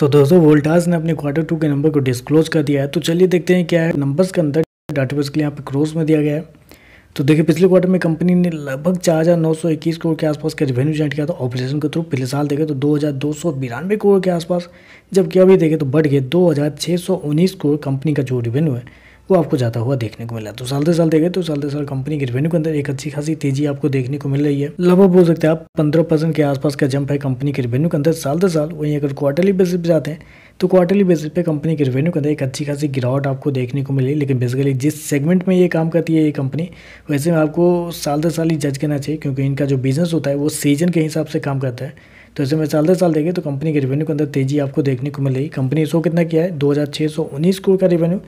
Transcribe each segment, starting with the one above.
तो दोस्तों वोल्टास ने अपने क्वार्टर 2 के नंबर को डिस्क्लोज कर दिया है। तो चलिए देखते हैं क्या है नंबर्स के अंदर डाटाबेस के लिए यहाँ पे क्रॉस में दिया गया है। तो देखिए पिछले क्वार्टर में कंपनी ने लगभग 4,921 करोड़ के आसपास का रेवेन्यू जनरेट किया था ऑपरेशन के थ्रू। पिछले साल देखें तो 2,292 करोड़ के आसपास, जबकि अभी देखें तो बढ़ गए 2,619 करोड़ कंपनी का जो रेवेन्यू है वो आपको जाता हुआ देखने को मिला। तो साल दर साल देखें तो साल दर साल कंपनी के रेवेन्यू के अंदर एक अच्छी खासी तेजी आपको देखने को मिल रही है। लगभग बोल सकते हैं आप 15% के आसपास का जंप है कंपनी के रेवेन्यू के अंदर साल दर साल। वहीं अगर क्वार्टरली बेसिस पे जाते हैं तो क्वार्टरली बेसिस पे कंपनी के रेवेन्यू के अंदर एक अच्छी खासी गिरावट आपको देखने को मिली। लेकिन बेसिकली जिस सेगमेंट में ये काम करती है ये कंपनी, वैसे में आपको साल दर साल ही जज करना चाहिए, क्योंकि इनका जो बिजनेस होता है वो सीजन के हिसाब से काम करता है। तो ऐसे में साल दर साल देखें तो कंपनी के रेवेन्यू के अंदर तेजी आपको देखने को मिल रही। कंपनी शो कितना किया है 2,619 करोड़ का रेवेन्यू,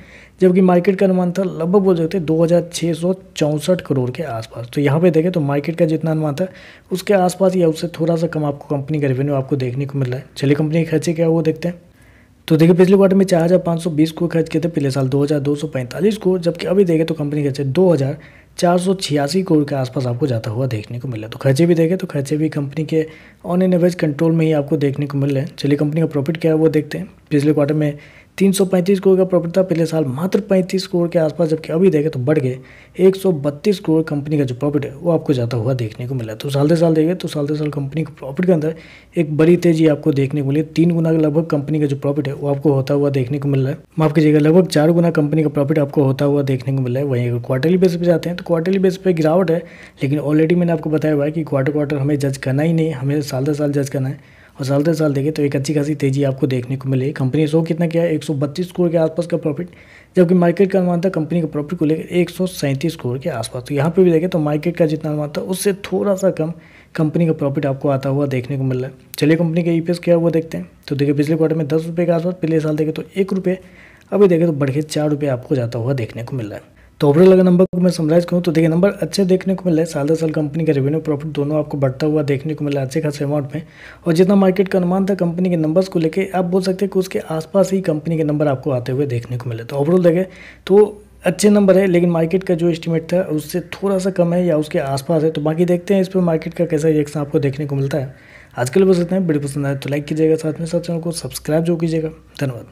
जबकि मार्केट का अनुमान था लगभग बोल सकते हैं 2,664 करोड़ के आसपास। तो यहाँ पे देखें तो मार्केट का जितना अनुमान था उसके आसपास या उससे थोड़ा सा कम आपको कंपनी का रेवेन्यू आपको देखने को मिल रहा है। चलिए कंपनी के खर्चे क्या है वो देखते हैं। तो देखिए पिछले क्वार्टर में 4,520 करोड़ खर्च किए थे, पिछले साल 2,245 करोड़, जबकि अभी देखें तो कंपनी के खर्चे 2,486 करोड़ के आसपास आपको जाता हुआ देखने को मिला। तो खर्चे भी देखें तो खर्चे भी कंपनी के ऑन एन एवरेज कंट्रोल में ही आपको देखने को मिल रहे हैं। चलिए कंपनी का प्रॉफिट क्या है वो देखते हैं। पिछले क्वार्टर में 335 करोड़ का प्रॉफिट था, पिछले साल मात्र 35 करोड़ के आसपास, जबकि अभी देखें तो बढ़ गए 132 करोड़ कंपनी का जो प्रॉफिट है वो आपको जाता हुआ देखने को मिला। तो साल दर साल देखें तो साल दर साल कंपनी के प्रॉफिट के अंदर एक बड़ी तेजी आपको देखने को मिली। 3 गुना लगभग कंपनी का जो प्रॉफिट है वो आपको होता हुआ देखने को मिल रहा है। माफ कीजिएगा, लगभग 4 गुना कंपनी का प्रॉफिट आपको होता हुआ देखने को मिल रहा है। वहीं अगर क्वार्टरली बेसिस पे जाते हैं तो क्वार्टरली बेसिस पे गिरावट है, लेकिन ऑलरेडी मैंने आपको बताया हुआ है कि क्वार्टर हमें जज करना ही नहीं, हमें साल दर साल जज करना है। और साल दर साल देखें तो एक अच्छी खासी तेजी आपको देखने को मिली। कंपनी शो कितना किया है 132 करोड़ के आसपास का प्रॉफिट, जबकि मार्केट का अनुमान था कंपनी का प्रॉफिट को लेकर 137 करोड़ के आसपास। तो यहाँ पे भी देखें तो मार्केट का जितना अनुमान था उससे थोड़ा सा कम कंपनी का प्रॉफिट आपको आता हुआ देखने को मिल रहा है। चलिए कंपनी का ईपीएस क्या है वो देखते हैं। तो देखिए पिछले क्वार्टर में 10 रुपये के आसपास, पिछले साल देखें तो 1 रुपये, अभी देखें तो बढ़ के 4 रुपये आपको जाता हुआ देखने को मिल रहा है। तो ओवरऑल अगर नंबर को मैं समराइज करूँ तो देखिए नंबर अच्छे देखने को मिल रहा है। साल दर साल कंपनी का रेवेन्यू प्रॉफिट दोनों आपको बढ़ता हुआ देखने को मिला अच्छे खासे अमाउंट में। और जितना मार्केट का अनुमान था कंपनी के नंबर्स को लेके, आप बोल सकते हैं कि उसके आसपास ही कंपनी के नंबर आपको आते हुए देखने को मिले। तो ओवरऑल देखें तो अच्छे नंबर है, लेकिन मार्केट का जो एस्टिमेट था उससे थोड़ा सा कम है या उसके आसपास है। तो बाकी देखते हैं इस पर मार्केट का कैसा रिएक्शन आपको देखने को मिलता है। आज के लिए बस इतना है। वीडियो पसंद आए तो लाइक कीजिएगा, साथ में साथ चैनल को सब्सक्राइब जो कीजिएगा। धन्यवाद।